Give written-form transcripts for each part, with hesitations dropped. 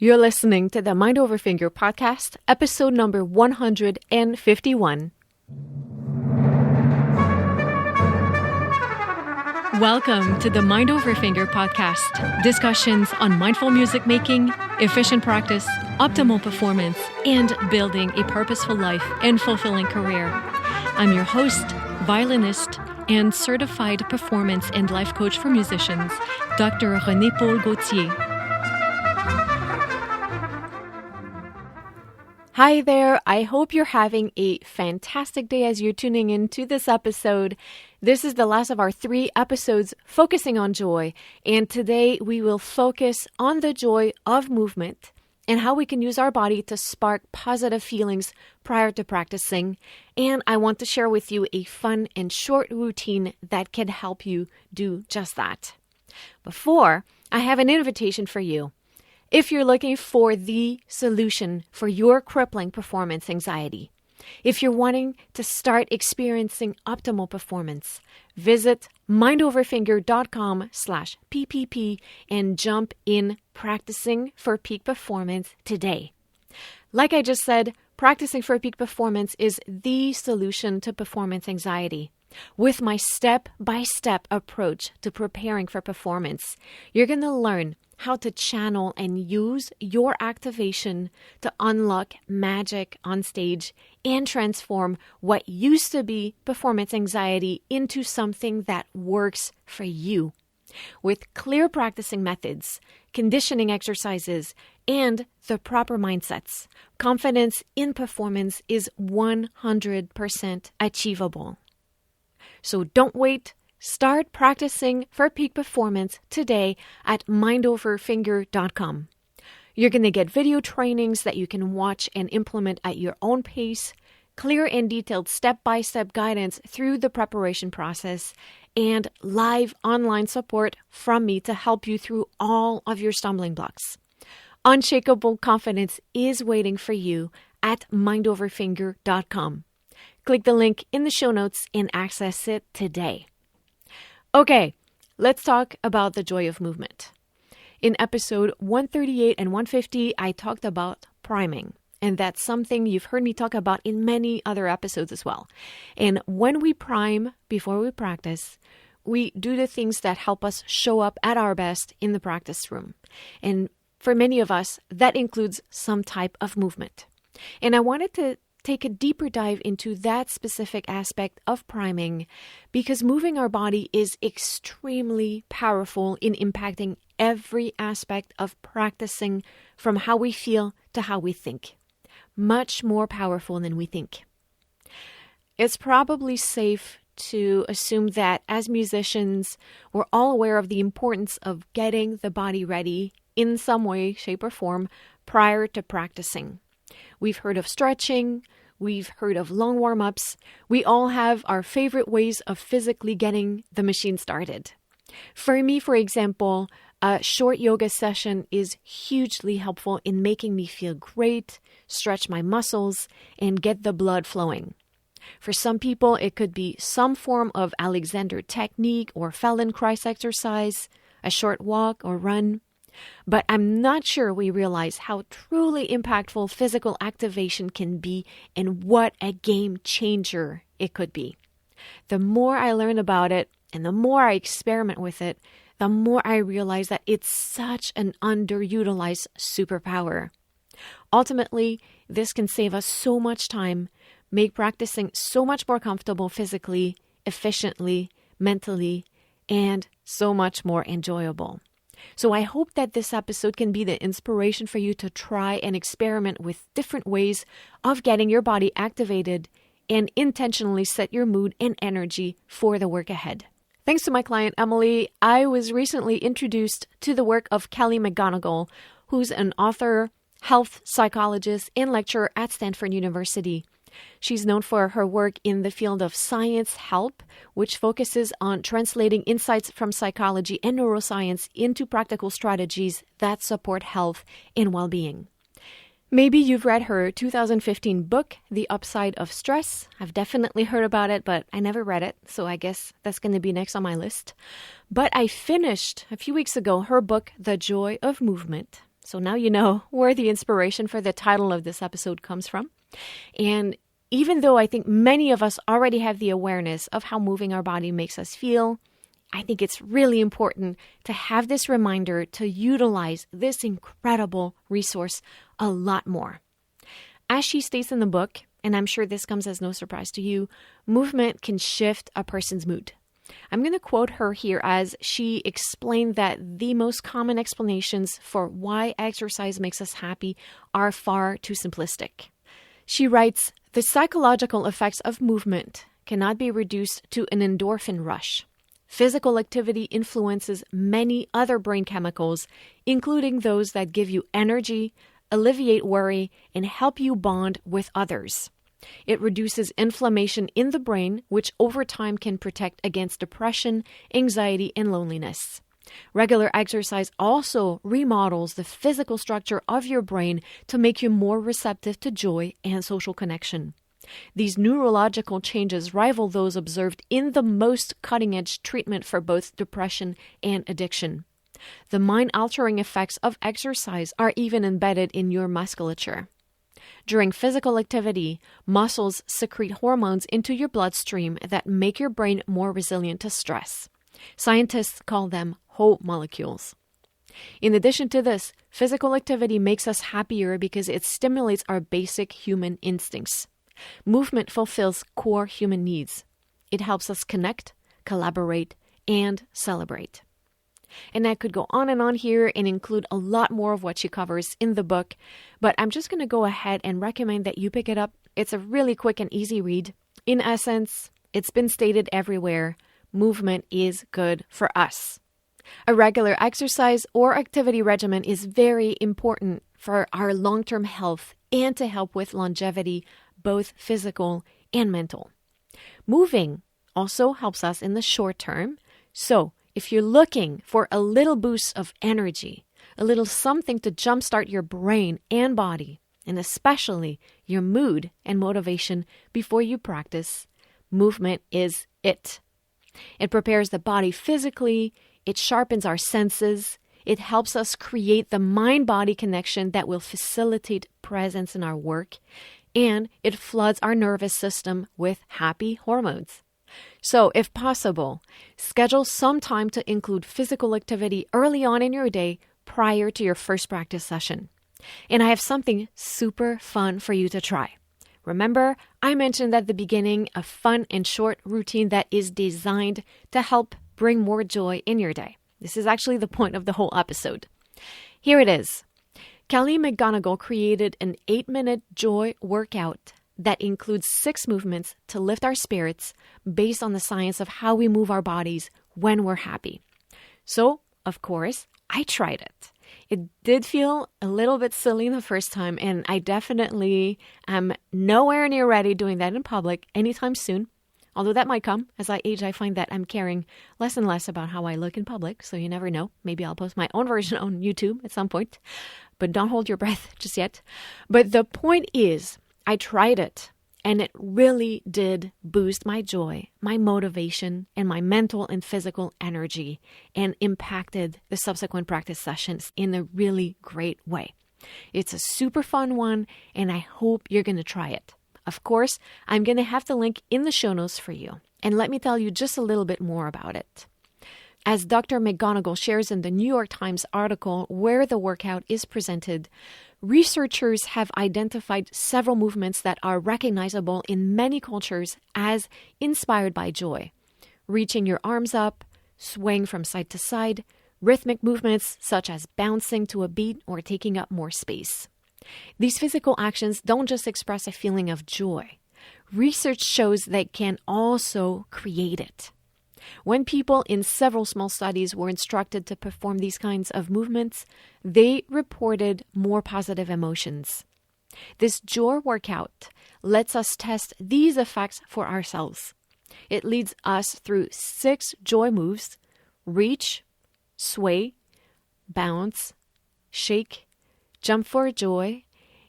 You're listening to the Mind Over Finger podcast, episode number 151. Welcome to the Mind Over Finger podcast, discussions on mindful music making, efficient practice, optimal performance, and building a purposeful life and fulfilling career. I'm your host, violinist, and certified performance and life coach for musicians, Dr. René-Paul Gauthier. Hi there, I hope you're having a fantastic day as you're tuning into this episode. This is the last of our 3 episodes focusing on joy, and today we will focus on the joy of movement and how we can use our body to spark positive feelings prior to practicing. And I want to share with you a fun and short routine that can help you do just that. Before, I have an invitation for you. If you're looking for the solution for your crippling performance anxiety, if you're wanting to start experiencing optimal performance, visit mindoverfinger.com/PPP and jump in practicing for peak performance today. Like I just said, practicing for peak performance is the solution to performance anxiety. With my step-by-step approach to preparing for performance, you're going to learn how to channel and use your activation to unlock magic on stage and transform what used to be performance anxiety into something that works for you. With clear practicing methods, conditioning exercises, and the proper mindsets, confidence in performance is 100% achievable. So don't wait. Start practicing for peak performance today at mindoverfinger.com. You're going to get video trainings that you can watch and implement at your own pace, clear and detailed step-by-step guidance through the preparation process, and live online support from me to help you through all of your stumbling blocks. Unshakable confidence is waiting for you at mindoverfinger.com. Click the link in the show notes and access it today. Okay, let's talk about the joy of movement. In episode 138 and 150, I talked about priming, and that's something you've heard me talk about in many other episodes as well. And when we prime before we practice, we do the things that help us show up at our best in the practice room. And for many of us, that includes some type of movement. And I wanted to take a deeper dive into that specific aspect of priming because moving our body is extremely powerful in impacting every aspect of practicing, from how we feel to how we think. Much more powerful than we think. It's probably safe to assume that as musicians, we're all aware of the importance of getting the body ready in some way, shape, or form prior to practicing. We've heard of stretching. We've heard of long warm-ups. We all have our favorite ways of physically getting the machine started. For me, for example, a short yoga session is hugely helpful in making me feel great, stretch my muscles, and get the blood flowing. For some people, it could be some form of Alexander technique or Feldenkrais exercise, a short walk or run. But I'm not sure we realize how truly impactful physical activation can be and what a game changer it could be. The more I learn about it and the more I experiment with it, the more I realize that it's such an underutilized superpower. Ultimately, this can save us so much time, make practicing so much more comfortable physically, efficiently, mentally, and so much more enjoyable. So I hope that this episode can be the inspiration for you to try and experiment with different ways of getting your body activated and intentionally set your mood and energy for the work ahead. Thanks to my client, Emily, I was recently introduced to the work of Kelly McGonigal, who's an author, health psychologist, and lecturer at Stanford University. She's known for her work in the field of science help, which focuses on translating insights from psychology and neuroscience into practical strategies that support health and well-being. Maybe you've read her 2015 book, The Upside of Stress. I've definitely heard about it, but I never read it, so I guess that's going to be next on my list. But I finished a few weeks ago her book, The Joy of Movement. So now you know where the inspiration for the title of this episode comes from. And even though I think many of us already have the awareness of how moving our body makes us feel, I think it's really important to have this reminder to utilize this incredible resource a lot more. As she states in the book, and I'm sure this comes as no surprise to you, movement can shift a person's mood. I'm going to quote her here as she explained that the most common explanations for why exercise makes us happy are far too simplistic. She writes, "The psychological effects of movement cannot be reduced to an endorphin rush. Physical activity influences many other brain chemicals, including those that give you energy, alleviate worry, and help you bond with others. It reduces inflammation in the brain, which over time can protect against depression, anxiety, and loneliness. Regular exercise also remodels the physical structure of your brain to make you more receptive to joy and social connection. These neurological changes rival those observed in the most cutting-edge treatment for both depression and addiction. The mind-altering effects of exercise are even embedded in your musculature. During physical activity, muscles secrete hormones into your bloodstream that make your brain more resilient to stress. Scientists call them hope molecules. In addition to this, physical activity makes us happier because it stimulates our basic human instincts. Movement fulfills core human needs. It helps us connect, collaborate, and celebrate." And I could go on and on here and include a lot more of what she covers in the book, but I'm just going to go ahead and recommend that you pick it up. It's a really quick and easy read. In essence, it's been stated everywhere, movement is good for us. A regular exercise or activity regimen is very important for our long-term health and to help with longevity, both physical and mental. Moving also helps us in the short term. So if you're looking for a little boost of energy, a little something to jumpstart your brain and body, and especially your mood and motivation before you practice, movement is it. It prepares the body physically, it sharpens our senses, it helps us create the mind-body connection that will facilitate presence in our work, and it floods our nervous system with happy hormones. So, if possible, schedule some time to include physical activity early on in your day prior to your first practice session. And I have something super fun for you to try. Remember, I mentioned at the beginning a fun and short routine that is designed to help bring more joy in your day. This is actually the point of the whole episode. Here it is. Kelly McGonigal created an 8-minute joy workout that includes 6 movements to lift our spirits based on the science of how we move our bodies when we're happy. So, of course, I tried it. It did feel a little bit silly the first time, and I definitely am nowhere near ready doing that in public anytime soon. Although that might come. As I age, I find that I'm caring less and less about how I look in public, so you never know. Maybe I'll post my own version on YouTube at some point. But don't hold your breath just yet. But the point is, I tried it, and it really did boost my joy, my motivation, and my mental and physical energy, and impacted the subsequent practice sessions in a really great way. It's a super fun one, and I hope you're going to try it. Of course, I'm going to have the link in the show notes for you. And let me tell you just a little bit more about it. As Dr. McGonigal shares in the New York Times article where the workout is presented, researchers have identified several movements that are recognizable in many cultures as inspired by joy. Reaching your arms up, swaying from side to side, rhythmic movements such as bouncing to a beat or taking up more space. These physical actions don't just express a feeling of joy. Research shows they can also create it. When people in several small studies were instructed to perform these kinds of movements, they reported more positive emotions. This joy workout lets us test these effects for ourselves. It leads us through 6 joy moves: reach, sway, bounce, shake, jump for joy,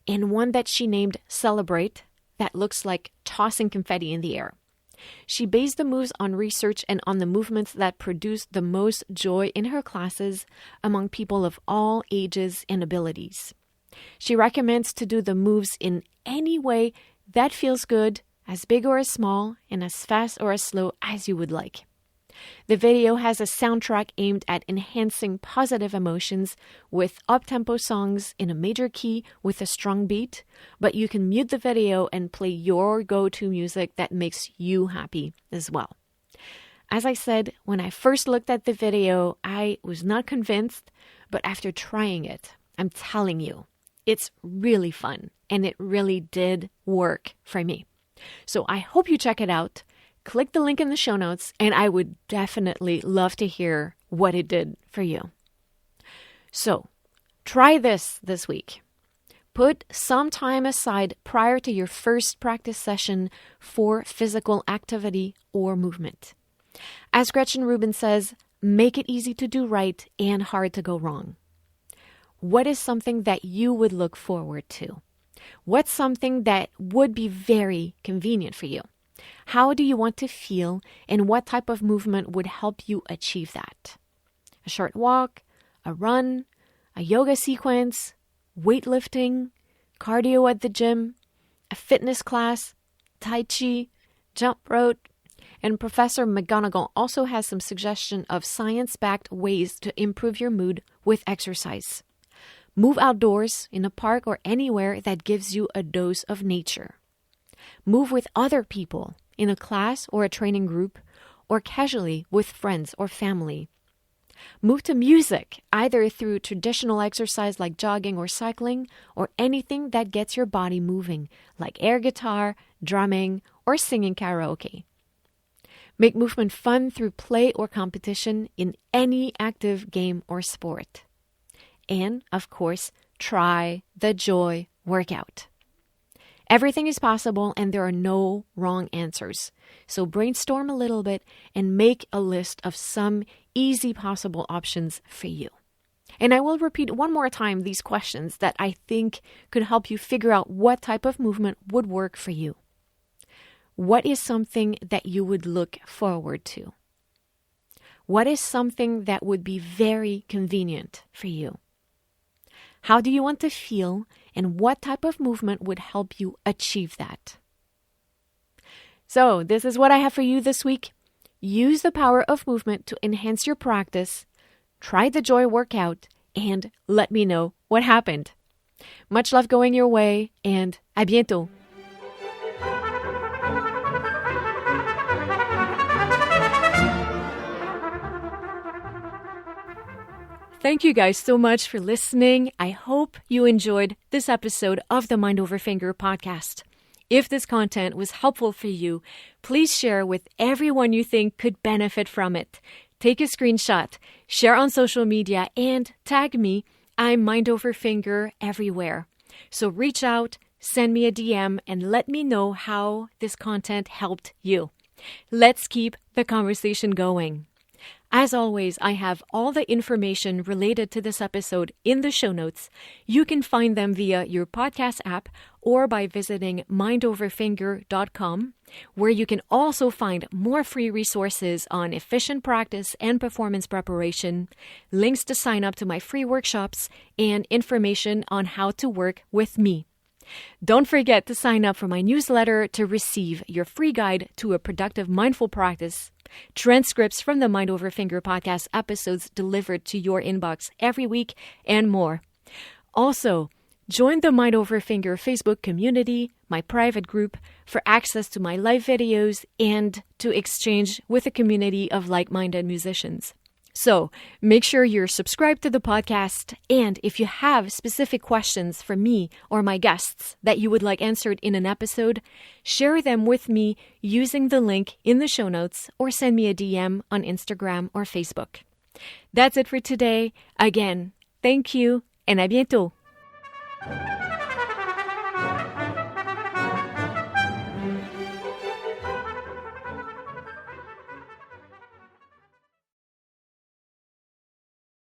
and one that she named celebrate that looks like tossing confetti in the air. She based the moves on research and on the movements that produced the most joy in her classes among people of all ages and abilities. She recommends to do the moves in any way that feels good, as big or as small, and as fast or as slow as you would like. The video has a soundtrack aimed at enhancing positive emotions with up-tempo songs in a major key with a strong beat, but you can mute the video and play your go-to music that makes you happy as well. As I said, when I first looked at the video, I was not convinced, but after trying it, I'm telling you, it's really fun, and it really did work for me. So I hope you check it out. Click the link in the show notes, and I would definitely love to hear what it did for you. So, try this week. Put some time aside prior to your first practice session for physical activity or movement. As Gretchen Rubin says, make it easy to do right and hard to go wrong. What is something that you would look forward to? What's something that would be very convenient for you? How do you want to feel, and what type of movement would help you achieve that? A short walk, a run, a yoga sequence, weightlifting, cardio at the gym, a fitness class, tai chi, jump rope, and Professor McGonigal also has some suggestion of science-backed ways to improve your mood with exercise. Move outdoors in a park or anywhere that gives you a dose of nature. Move with other people in a class or a training group, or casually with friends or family. Move to music, either through traditional exercise like jogging or cycling, or anything that gets your body moving, like air guitar, drumming, or singing karaoke. Make movement fun through play or competition in any active game or sport. And, of course, try the joy workout. Everything is possible, and there are no wrong answers. So brainstorm a little bit and make a list of some easy possible options for you. And I will repeat one more time these questions that I think could help you figure out what type of movement would work for you. What is something that you would look forward to? What is something that would be very convenient for you? How do you want to feel, and what type of movement would help you achieve that? So, this is what I have for you this week. Use the power of movement to enhance your practice. Try the joy workout, and let me know what happened. Much love going your way, and à bientôt. Thank you guys so much for listening. I hope you enjoyed this episode of the Mind Over Finger podcast. If this content was helpful for you, please share with everyone you think could benefit from it. Take a screenshot, share on social media, and tag me. I'm Mind Over Finger everywhere. So reach out, send me a DM, and let me know how this content helped you. Let's keep the conversation going. As always, I have all the information related to this episode in the show notes. You can find them via your podcast app or by visiting mindoverfinger.com, where you can also find more free resources on efficient practice and performance preparation, links to sign up to my free workshops, and information on how to work with me. Don't forget to sign up for my newsletter to receive your free guide to a productive mindful practice, transcripts from the Mind Over Finger podcast episodes delivered to your inbox every week, and more. Also, join the Mind Over Finger Facebook community, my private group, for access to my live videos and to exchange with a community of like-minded musicians. So, make sure you're subscribed to the podcast, and if you have specific questions for me or my guests that you would like answered in an episode, share them with me using the link in the show notes or send me a DM on Instagram or Facebook. That's it for today. Again, thank you, and à bientôt!